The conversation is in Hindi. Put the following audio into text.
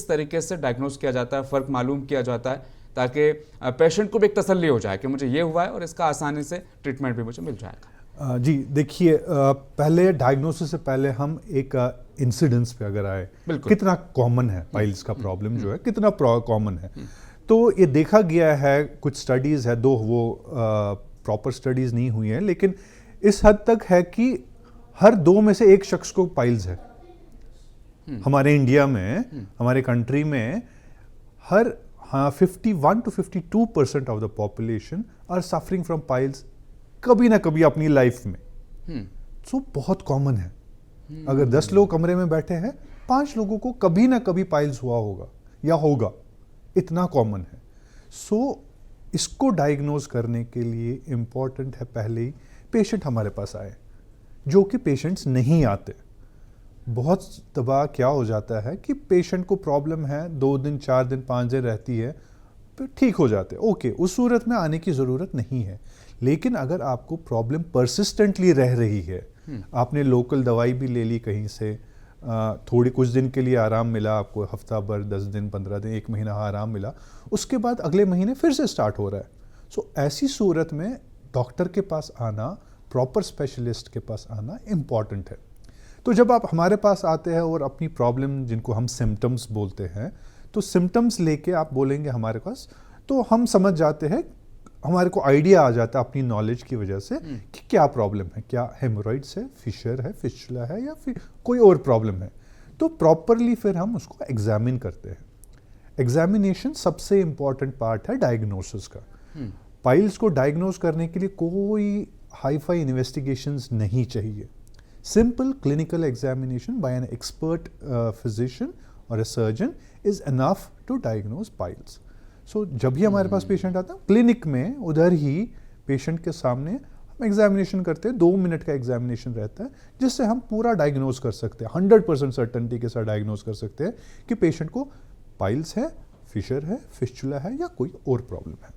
किस तरीके से डायग्नोज किया जाता है, फ़र्क मालूम किया जाता है, ताकि पेशेंट को भी एक तसल्ली हो जाए कि मुझे ये हुआ है और इसका आसानी से ट्रीटमेंट भी मुझे मिल जाएगा। जी देखिए, पहले डायग्नोसिस से पहले हम एक इंसिडेंस पे अगर आए, कितना कॉमन है पाइल्स का प्रॉब्लम जो है, कितना कॉमन है। तो ये देखा गया है, कुछ स्टडीज़ है, दो वो प्रॉपर स्टडीज़ नहीं हुई हैं, लेकिन इस हद तक है कि हर 2 में से 1 शख्स को पाइल्स है। हमारे इंडिया में, हमारे कंट्री में हर 51 to 52% of the population are suffering from piles कभी ना कभी अपनी लाइफ में। सो बहुत कॉमन है। अगर 10 लोग कमरे में बैठे हैं, 5 लोगों को कभी ना कभी पाइल्स हुआ होगा या होगा, इतना कॉमन है। सो इसको डायग्नोज करने के लिए इम्पॉर्टेंट है पहले ही पेशेंट हमारे पास आए, जो कि पेशेंट्स नहीं आते। बहुत दफा क्या हो जाता है कि पेशेंट को प्रॉब्लम है, 2 दिन 4 दिन 5 दिन रहती है, फिर ठीक हो जाते हैं, ओके, उस सूरत में आने की ज़रूरत नहीं है। लेकिन अगर आपको प्रॉब्लम परसिस्टेंटली रह रही है, आपने लोकल दवाई भी ले ली कहीं से, थोड़ी कुछ दिन के लिए आराम मिला आपको, हफ्ता भर, 10 दिन 15 दिन 1 महीना आराम मिला, उसके बाद अगले महीने फिर से स्टार्ट हो रहा है। सो ऐसी सूरत में डॉक्टर के पास आना, प्रॉपर स्पेशलिस्ट के पास आना इम्पॉर्टेंट है। तो जब आप हमारे पास आते हैं और अपनी प्रॉब्लम, जिनको हम सिम्टम्स बोलते हैं, तो सिम्टम्स लेके आप बोलेंगे हमारे पास, तो हम समझ जाते हैं, हमारे को आइडिया आ जाता है अपनी नॉलेज की वजह से कि क्या प्रॉब्लम है, क्या हेमोरॉइड्स है, फिशर है, फिस्टुला है, या फिर कोई और प्रॉब्लम है। तो प्रॉपरली फिर हम उसको एग्जामिन करते हैं। एग्जामिनेशन सबसे इम्पॉर्टेंट पार्ट है डायग्नोसिस का। पाइल्स को डायग्नोज करने के लिए कोई हाई-फाई इन्वेस्टिगेशंस नहीं चाहिए। Simple clinical examination by an expert physician और a surgeon is enough to diagnose piles. So जब भी हमारे पास पेशेंट आता है, क्लिनिक में उधर ही पेशेंट के सामने हम एग्जामिनेशन करते हैं। 2 मिनट का एग्जामिनेशन रहता है, जिससे हम पूरा डायग्नोज कर सकते हैं, 100% सर्टेनिटी के साथ डायग्नोज कर सकते हैं कि पेशेंट को पाइल्स है, फिशर है, फिस्टुला है, या कोई और प्रॉब्लम है।